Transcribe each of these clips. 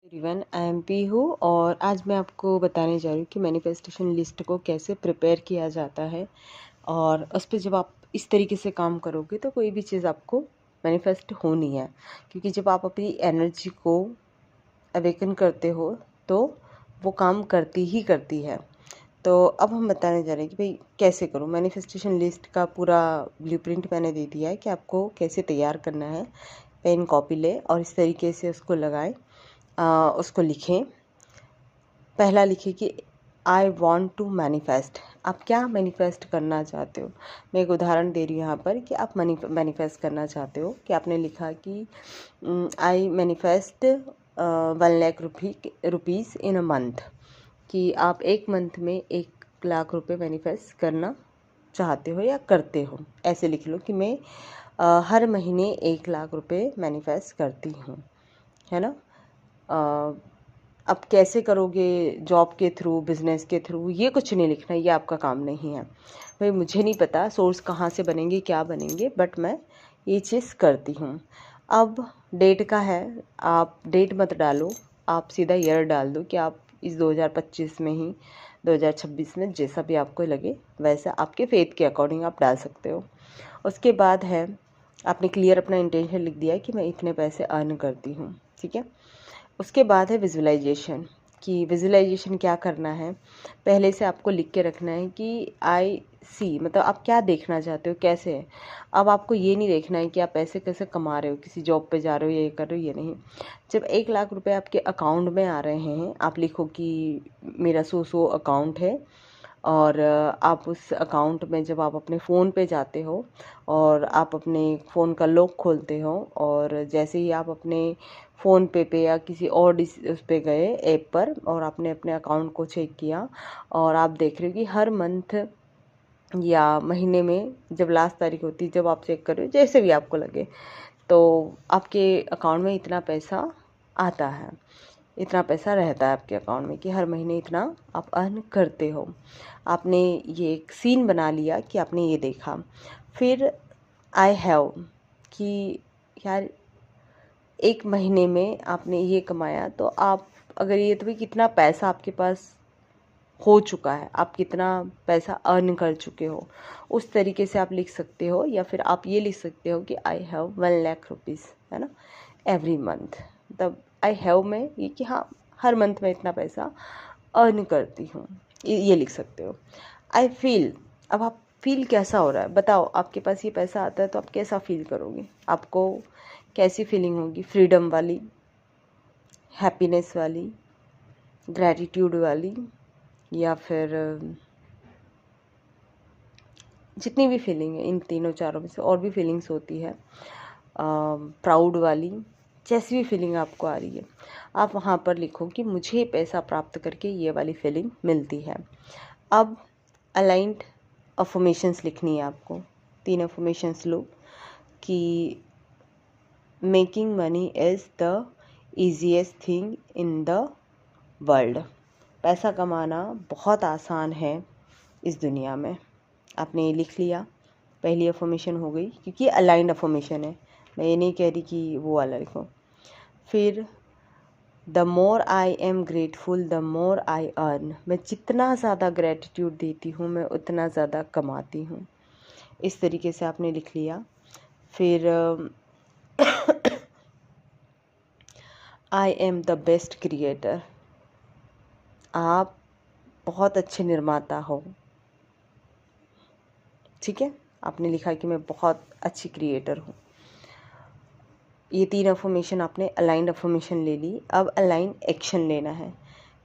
Everyone, I am P हूँ और आज मैं आपको बताने जा रही हूँ कि मैनिफेस्टेशन लिस्ट को कैसे प्रिपेयर किया जाता है। और उस पर जब आप इस तरीके से काम करोगे तो कोई भी चीज़ आपको मैनिफेस्ट होनी है, क्योंकि जब आप अपनी एनर्जी को अवेकन करते हो तो वो काम करती ही करती है। तो अब हम बताने जा रहे हैं कि भाई कैसे करूँ। मैनिफेस्टेशन लिस्ट का पूरा ब्लूप्रिंट मैंने दे दिया है कि आपको कैसे तैयार करना है। पेन कॉपी लें और इस तरीके से उसको लगाएं, उसको लिखें। पहला लिखिए कि आई वॉन्ट टू मैनिफेस्ट। आप क्या मैनिफेस्ट करना चाहते हो। मैं एक उदाहरण दे रही हूँ यहाँ पर कि आप मैनिफेस्ट करना चाहते हो कि आपने लिखा कि I manifest 1 lakh rupees in a month, कि आप एक मंथ में 1 लाख रुपए मैनिफेस्ट करना चाहते हो या करते हो। ऐसे लिख लो कि मैं हर महीने 1 लाख रुपए मैनिफेस्ट करती हूँ, है ना। अब कैसे करोगे, जॉब के थ्रू, बिजनेस के थ्रू, ये कुछ नहीं लिखना, ये आपका काम नहीं है। भाई मुझे नहीं पता सोर्स कहाँ से बनेंगे, क्या बनेंगे, बट मैं ये चीज़ करती हूँ। अब डेट का है, आप डेट मत डालो, आप सीधा ईयर डाल दो कि आप इस 2025 में ही, 2026 में, जैसा भी आपको लगे वैसा आपके फेथ के अकॉर्डिंग आप डाल सकते हो। उसके बाद है, आपने क्लियर अपना इंटेंशन लिख दिया है कि मैं इतने पैसे अर्न करती हूँ, ठीक है। उसके बाद है विजुअलाइजेशन, कि विजुअलाइजेशन क्या करना है। पहले से आपको लिख के रखना है कि आई सी, मतलब आप क्या देखना चाहते हो, कैसे है। अब आपको ये नहीं देखना है कि आप पैसे कैसे कमा रहे हो, किसी जॉब पे जा रहे हो, ये कर रहे हो, ये नहीं। जब 1 लाख रुपए आपके अकाउंट में आ रहे हैं, आप लिखो कि मेरा सो अकाउंट है। और आप उस अकाउंट में जब आप अपने फ़ोन पे जाते हो और आप अपने फ़ोन का लॉक खोलते हो, और जैसे ही आप अपने फ़ोन पे या किसी और उस पे गए ऐप पर और आपने अपने अकाउंट को चेक किया, और आप देख रहे हो कि हर मंथ या महीने में जब लास्ट तारीख होती है, जब आप चेक कर रहे हो, जैसे भी आपको लगे, तो आपके अकाउंट में इतना पैसा आता है, इतना पैसा रहता है आपके अकाउंट में, कि हर महीने इतना आप अर्न करते हो। आपने ये एक सीन बना लिया कि आपने ये देखा। फिर आई हैव, कि यार एक महीने में आपने ये कमाया, तो आप अगर ये, तो भाई कितना पैसा आपके पास हो चुका है, आप कितना पैसा अर्न कर चुके हो, उस तरीके से आप लिख सकते हो। या फिर आप ये लिख सकते हो कि आई हैव 1 लाख रुपीज़, है ना, एवरी मंथ। तब आई हैव में ये कि हाँ, हर मंथ में इतना पैसा अर्न करती हूँ, ये लिख सकते हो। आई फील, अब आप फील कैसा हो रहा है बताओ। आपके पास ये पैसा आता है तो आप कैसा फील करोगे, आपको कैसी फीलिंग होगी। फ्रीडम वाली, हैप्पीनेस वाली, ग्रैटिट्यूड वाली, या फिर जितनी भी फीलिंग है, इन तीनों चारों में से और भी फीलिंग्स होती है, प्राउड वाली, जैसी भी फीलिंग आपको आ रही है, आप वहाँ पर लिखो कि मुझे पैसा प्राप्त करके ये वाली फीलिंग मिलती है। अब अलाइंड अफर्मेशंस लिखनी है आपको। 3 अफर्मेशंस लो कि making money is the easiest thing in the world. पैसा कमाना बहुत आसान है इस दुनिया में। आपने ये लिख लिया, पहली अफर्मेशन हो गई, क्योंकि अलाइंड अफर्मेशन है, मैं ये नहीं कह रही कि वो वाला लिखो। फिर the more I am grateful the more I earn, मैं जितना ज़्यादा ग्रेटिट्यूड देती हूँ मैं उतना ज़्यादा कमाती हूँ। इस तरीके से आपने लिख लिया। फिर I am the best creator, आप बहुत अच्छे निर्माता हो, ठीक है। आपने लिखा कि मैं बहुत अच्छी क्रिएटर हूँ। ये 3 अफर्मेशन आपने अलाइंड अफर्मेशन ले ली। अब अलाइन एक्शन लेना है,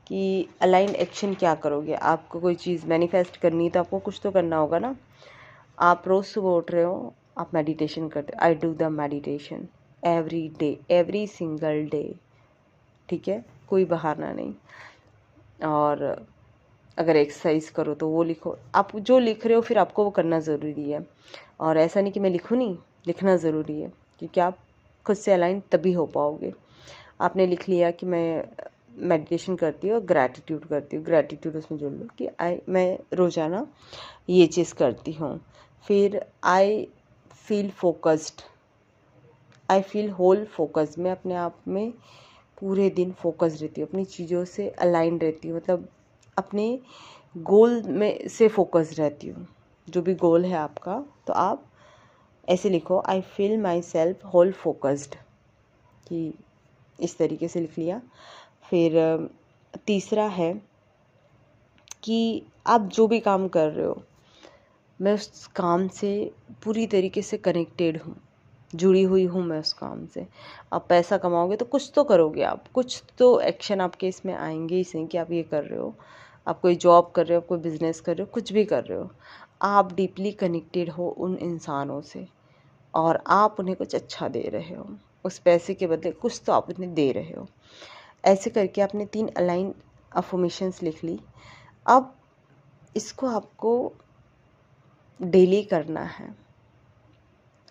कि अलाइन एक्शन क्या करोगे। आपको कोई चीज़ मैनिफेस्ट करनी है तो आपको कुछ तो करना होगा ना। आप रोज़ सुबह उठ रहे हो, आप मेडिटेशन करते हो। I do the meditation every day, every single day, ठीक है, कोई बहाना नहीं। और अगर एक्सरसाइज करो तो वो लिखो। आप जो लिख रहे हो फिर आपको वो करना ज़रूरी है। और ऐसा नहीं कि मैं लिखूँ नहीं, लिखना ज़रूरी है, क्योंकि आप खुद से अलाइन तभी हो पाओगे। आपने लिख लिया कि मैं मेडिटेशन करती हूँ, ग्रैटिट्यूड करती हूँ। ग्रैटिट्यूड उसमें जोड़ लो कि मैं रोज़ाना ये चीज़ करती हूँ। फिर I feel focused, I feel whole focused, मैं अपने आप में पूरे दिन फोकस रहती हूँ, अपनी चीज़ों से अलाइन रहती हूँ, मतलब अपने गोल में से फोकस रहती हूँ। जो भी गोल है आपका, तो आप ऐसे लिखो, I feel myself whole focused, कि इस तरीके से लिख लिया। फिर तीसरा है कि आप जो भी काम कर रहे हो, मैं उस काम से पूरी तरीके से कनेक्टेड हूँ, जुड़ी हुई हूँ मैं उस काम से। आप पैसा कमाओगे तो कुछ तो करोगे, आप कुछ तो एक्शन आपके इसमें आएंगे ही सही कि आप ये कर रहे हो, आप कोई जॉब कर रहे हो, कोई बिजनेस कर रहे हो, कुछ भी कर रहे हो, आप डीपली कनेक्टेड हो उन इंसानों से और आप उन्हें कुछ अच्छा दे रहे हो, उस पैसे के बदले कुछ तो आप उन्हें दे रहे हो। ऐसे करके आपने 3 अलाइन अफर्मेशंस लिख ली। अब इसको आपको डेली करना है।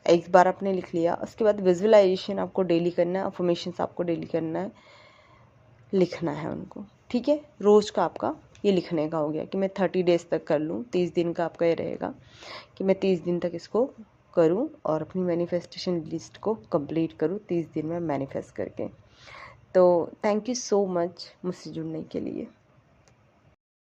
एक बार आपने लिख लिया, उसके बाद विजुअलाइजेशन आपको डेली करना है, अफर्मेशंस आपको डेली करना है, लिखना है उनको, ठीक है। रोज़ का आपका ये लिखने का हो गया कि मैं 30 डेज़ तक कर लूँ। 30 दिन का आपका ये रहेगा कि मैं 30 दिन तक इसको करूँ और अपनी मैनिफेस्टेशन लिस्ट को कंप्लीट करूँ 30 दिन में मैनिफेस्ट करके। तो थैंक यू सो मच मुझसे जुड़ने के लिए।